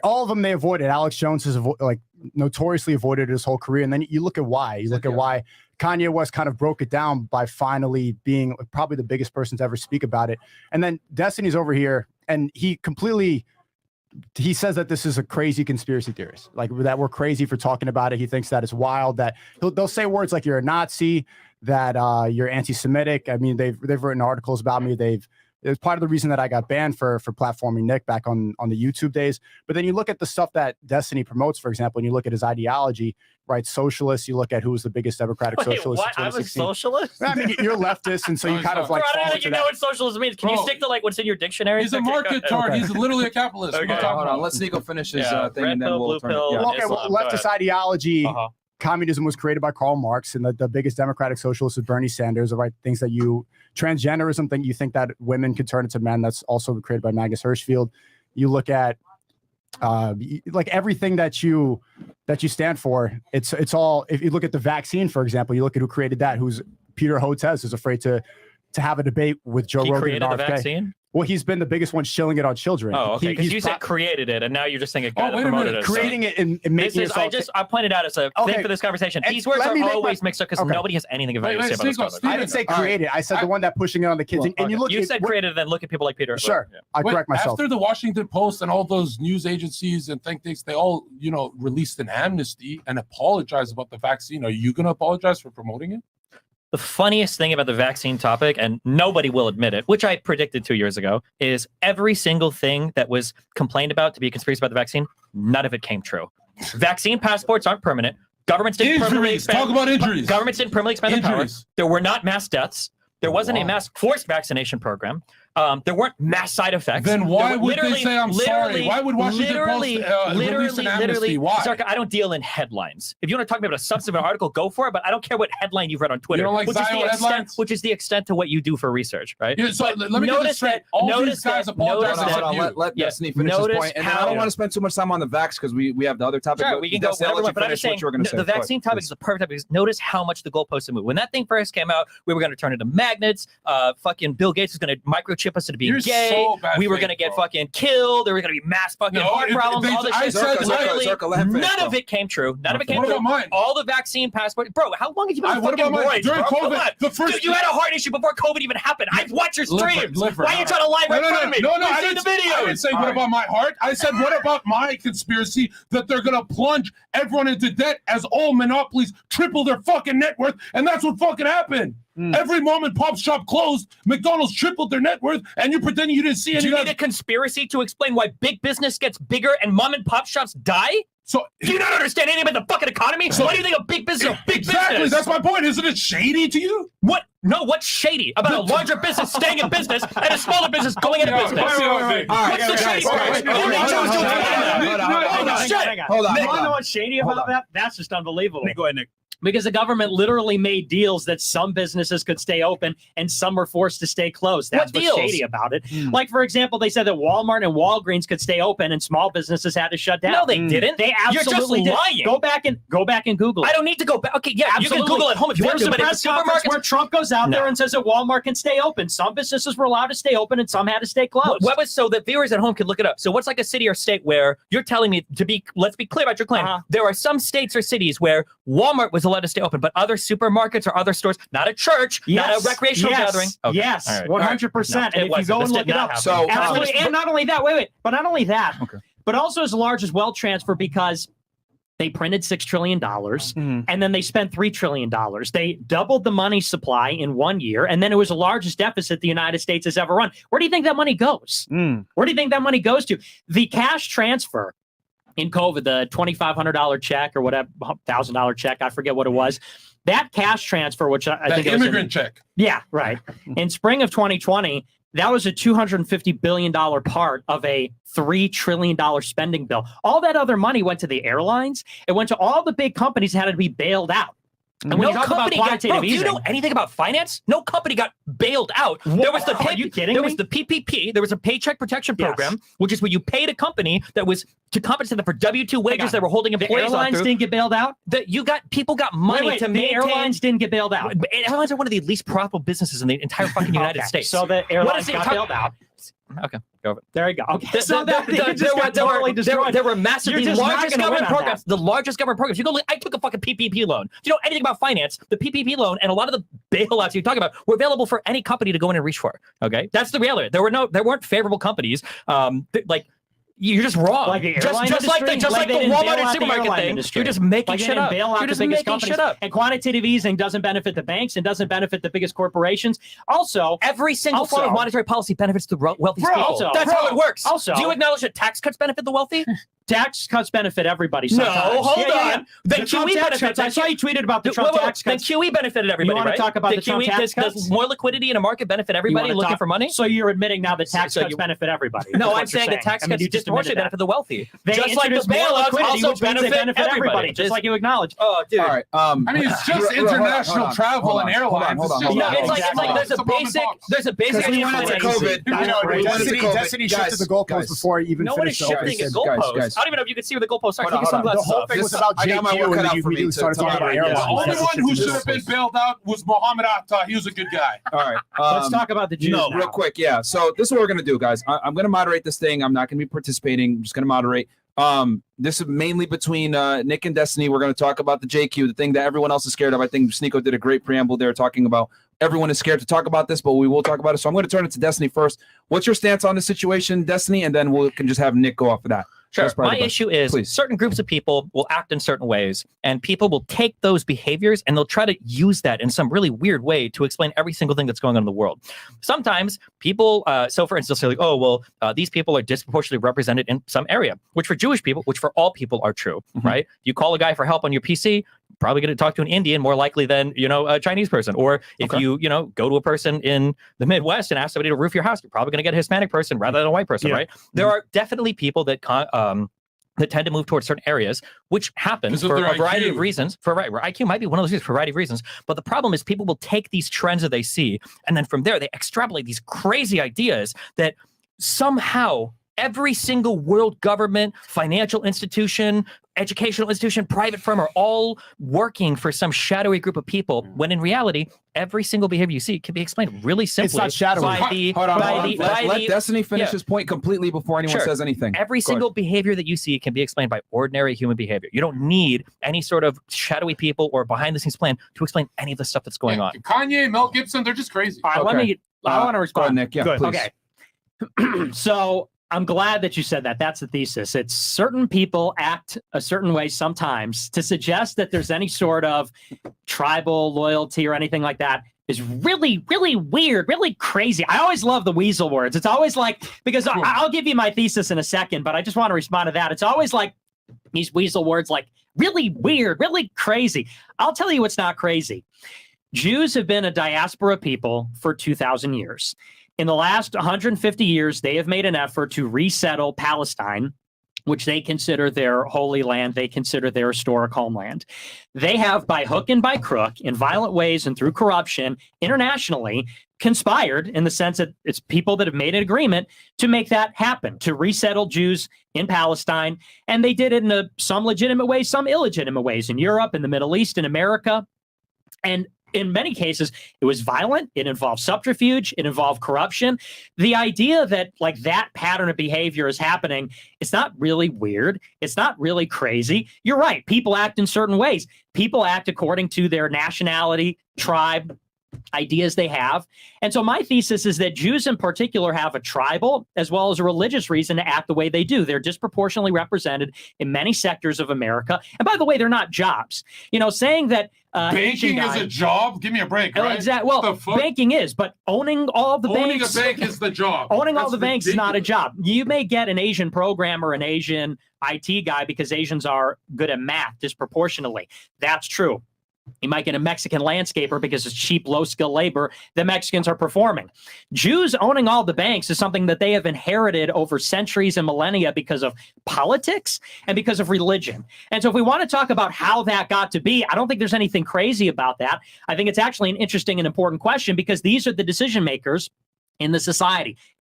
all of them they avoided. Alex Jones has notoriously avoided his whole career. And then you look at why. You look at why Kanye West kind of broke it down by finally being probably the biggest person to ever speak about it. And then Destiny's over here, and he says that this is a crazy conspiracy theorist, like that we're crazy for talking about it. He thinks that it's wild, that they'll say words like you're a Nazi, that you're anti-Semitic. I mean, they've written articles about me. It's part of the reason that I got banned for platforming Nick back on the YouTube days. But then you look at the stuff that Destiny promotes, for example, and you look at his ideology, right? Socialist. You look at who was the biggest Democratic socialist. What? I'm a socialist? I mean, you're leftist, and so you kind of like. I don't think you know what socialism means. Can you stick to like what's in your dictionary? He's a market tard. He's literally a capitalist. Okay, hold on. Let's Nico finish his thing, and then we'll turn it. Okay, leftist ideology. Communism was created by Karl Marx, and the biggest Democratic socialist is Bernie Sanders. Right, things that transgenderism, you think that women could turn into men. That's also created by Magnus Hirschfeld. You look at like everything that you stand for. It's all. If you look at the vaccine, for example, you look at who created that. Who's Peter Hotez is afraid to have a debate with Joe Rogan. He created the vaccine. Well, he's been the biggest one shilling it on children. Oh, okay. Because you said created it, and now you're just saying a guy that promoted it. Creating it and making it. I pointed out as a thing for this conversation. These words are always mixed up because nobody has anything of value to say about this topic. I didn't say created. I said the one that pushing it on the kids. And you look. You said created, then look at people like Peter. Sure, I correct myself. After the Washington Post and all those news agencies and think tanks, they all released an amnesty and apologized about the vaccine. Are you going to apologize for promoting it? The funniest thing about the vaccine topic, and nobody will admit it, which I predicted 2 years ago, is every single thing that was complained about to be a conspiracy about the vaccine, none of it came true. Vaccine passports aren't permanent. Governments didn't permanently expand. Talk about injuries. Governments didn't permanently expand the power. There were not mass deaths. There wasn't a mass forced vaccination program. There weren't mass side effects. Then why would they say I'm sorry? Why would Washington Post release an amnesty? Why? Zarka, I don't deal in headlines. If you want to talk about a substantive article, go for it. But I don't care what headline you've read on Twitter. You don't like headlines? Which is the extent to what you do for research, right? Yeah, so let me get this straight. All these guys apologize. Let Destiny finish this point. And I don't want to spend too much time on the vax because we have the other topic. Sure, we can go whatever. But I'm just saying the vaccine topic is the perfect topic. Notice how much the goalposts have moved. When that thing first came out, we were going to turn into magnets. Fucking Bill Gates was going to microchip us into being gay. We were going to get fucking killed. There were going to be mass fucking heart problems. All this shit. None of it came true. None of it came true. All the vaccine passport. Bro, how long have you been fucking roids, during bro? COVID, Dude, you had a heart issue before COVID even happened. I've watched your streams. Why are you trying to lie right in front of me? No, I didn't say I didn't say what about my heart. I said what about my conspiracy that they're going to plunge everyone into debt as all monopolies triple their fucking net worth, and that's what fucking happened. Every mom and pop shop closed. McDonald's tripled their net worth, and you're pretending you didn't see any. Do you need a conspiracy to explain why big business gets bigger and mom and pop shops die? So do you not understand anything about the fucking economy? So, what do you think of big business? Exactly, that's my point. Isn't it shady to you? What? No, what's shady about a larger business staying in business and a smaller business going into business? What's the shady part? Hold on. You want to know what's shady about that? That's just unbelievable. Go ahead, Nick. Because the government literally made deals that some businesses could stay open and some were forced to stay closed. That's what's shady about it. Like, for example, they said that Walmart and Walgreens could stay open and small businesses had to shut down. No, they didn't. They absolutely You're just did. lying. Go back and Google it. I don't need to go back. Okay, yeah, absolutely. you can Google at home if you want to. There's a press conference where Trump goes out there and says that Walmart can stay open. Some businesses were allowed to stay open and some had to stay closed. What was so that viewers at home could look it up? So what's like a city or state where you're telling me to be? Let's be clear about your claim. There are some states or cities where Walmart was allowed to stay open, but other supermarkets or other stores, not a church, not a recreational gathering. Okay. Yes, 100%. And if you go and look it up, so absolutely. And not only that, but not only that, but also as large as wealth transfer because they printed $6 trillion and then they spent $3 trillion. They doubled the money supply in 1 year, and then it was the largest deficit the United States has ever run. Where do you think that money goes? Where do you think that money goes to? The cash transfer in COVID, the $2,500 check or whatever, $1,000 check, I forget what it was. That cash transfer, which I think immigrant check. Yeah, right. In spring of 2020, that was a $250 billion part of a $3 trillion spending bill. All that other money went to the airlines. It went to all the big companies that had to be bailed out. And when you talk about quantitative easing, do you know anything about finance? No company got bailed out. There was the Are you kidding There me? was the PPP. There was a paycheck protection program, which is where you paid a company that was to compensate them for W-2 wages that were holding employees on. The airlines didn't get bailed out? People got money to maintain. The airlines didn't get bailed out. Airlines are one of the least profitable businesses in the entire fucking United States. So the airlines got bailed out. Okay, go over. There you go. Okay. So there were massive, the largest government programs. The largest government programs. You go, I took a fucking PPP loan. Do you know anything about finance? The PPP loan and a lot of the bailouts you're talking about were available for any company to go in and reach for. Okay, that's the reality. There weren't favorable companies. You're just wrong. Like the just like the Walmart and supermarket thing. You're just making shit up. You're just making shit up. And quantitative easing doesn't benefit the banks and doesn't benefit the biggest corporations. Also, every single form of monetary policy benefits the wealthy people. That's how it works. Also, do you acknowledge that tax cuts benefit the wealthy? Tax cuts benefit everybody sometimes. No, hold on. The QE benefits. I saw you tweeted about the Trump tax cuts. The QE benefited everybody, you want to talk about the Trump tax cuts? Does more liquidity in a market benefit everybody looking for money? So you're admitting now that tax cuts benefit everybody. No, I'm saying that tax cuts disproportionately benefit the wealthy. Just like the bailouts also benefit everybody. Just like you acknowledge. Oh, dude. All right. I mean, it's just international travel and airlines. It's like there's a basic. We went into COVID. Destiny shifted the goalpost before I even finished. Nobody's shifting a goalpost. I don't even know if you can see where the goalposts are. The whole thing was about JQ, and then you immediately started talking about airlines. The only one who should have been bailed out was Mohammed Atta. He was a good guy. All right. Let's talk about the Jews now. Real quick. Yeah. So this is what we're going to do, guys. I'm going to moderate this thing. I'm not going to be participating. I'm just going to moderate. This is mainly between Nick and Destiny. We're going to talk about the JQ, the thing that everyone else is scared of. I think Sneeko did a great preamble there talking about everyone is scared to talk about this, but we will talk about it. So I'm going to turn it to Destiny first. What's your stance on the situation, Destiny? And then we can just have Nick go off of that. Sure. My issue is certain groups of people will act in certain ways, and people will take those behaviors and they'll try to use that in some really weird way to explain every single thing that's going on in the world. Sometimes people, so for instance, they'll say, like, oh, well, these people are disproportionately represented in some area, which for Jewish people, which for all people are true, right? You call a guy for help on your PC, probably going to talk to an Indian more likely than, a Chinese person. Or if you go to a person in the Midwest and ask somebody to roof your house, you're probably going to get a Hispanic person rather than a white person, right? There are definitely people that that tend to move towards certain areas, which happens for a variety of reasons. IQ might be one of those reasons for a variety of reasons. But the problem is people will take these trends that they see, and then from there they extrapolate these crazy ideas that somehow every single world government, financial institution, educational institution, private firm are all working for some shadowy group of people, when in reality, every single behavior you see can be explained really simply. It's not shadowy. Let Destiny finish his point completely before anyone says anything. Every single behavior that you see can be explained by ordinary human behavior. You don't need any sort of shadowy people or behind-the-scenes plan to explain any of the stuff that's going on. Kanye, Mel Gibson, they're just crazy. All right, I want to respond. Nick. Yeah, please. Okay. So I'm glad that you said that. That's the thesis. It's certain people act a certain way sometimes. To suggest that there's any sort of tribal loyalty or anything like that is really, really weird, really crazy. I always love the weasel words. It's always like, because I'll give you my thesis in a second, but I just want to respond to that. It's always like these weasel words, like really weird, really crazy. I'll tell you what's not crazy. Jews have been a diaspora people for 2,000 years. In the last 150 years, they have made an effort to resettle Palestine, which they consider their holy land. They consider their historic homeland. They have, by hook and by crook, in violent ways and through corruption, internationally conspired, in the sense that it's people that have made an agreement to make that happen, to resettle Jews in Palestine. And they did it in some legitimate ways, some illegitimate ways, in Europe, in the Middle East, in America. And in many cases, it was violent. It involved subterfuge. It involved corruption. The idea that that pattern of behavior is happening, it's not really weird. It's not really crazy. You're right. People act in certain ways. People act according to their nationality, tribe, ideas they have. And so my thesis is that Jews in particular have a tribal as well as a religious reason to act the way they do. They're disproportionately represented in many sectors of America. And by the way, they're not jobs. Saying that banking is a job? Give me a break, right? Exactly. Well, banking is, but owning all of the banks. Owning a bank is the job. Owning all the banks is not a job. You may get an Asian programmer, an Asian IT guy, because Asians are good at math disproportionately. That's true. You might get a Mexican landscaper because it's cheap, low-skill labor that Mexicans are performing. Jews owning all the banks is something that they have inherited over centuries and millennia because of politics and because of religion. And so if we want to talk about how that got to be, I don't think there's anything crazy about that. I think it's actually an interesting and important question, because these are the decision makers in the society.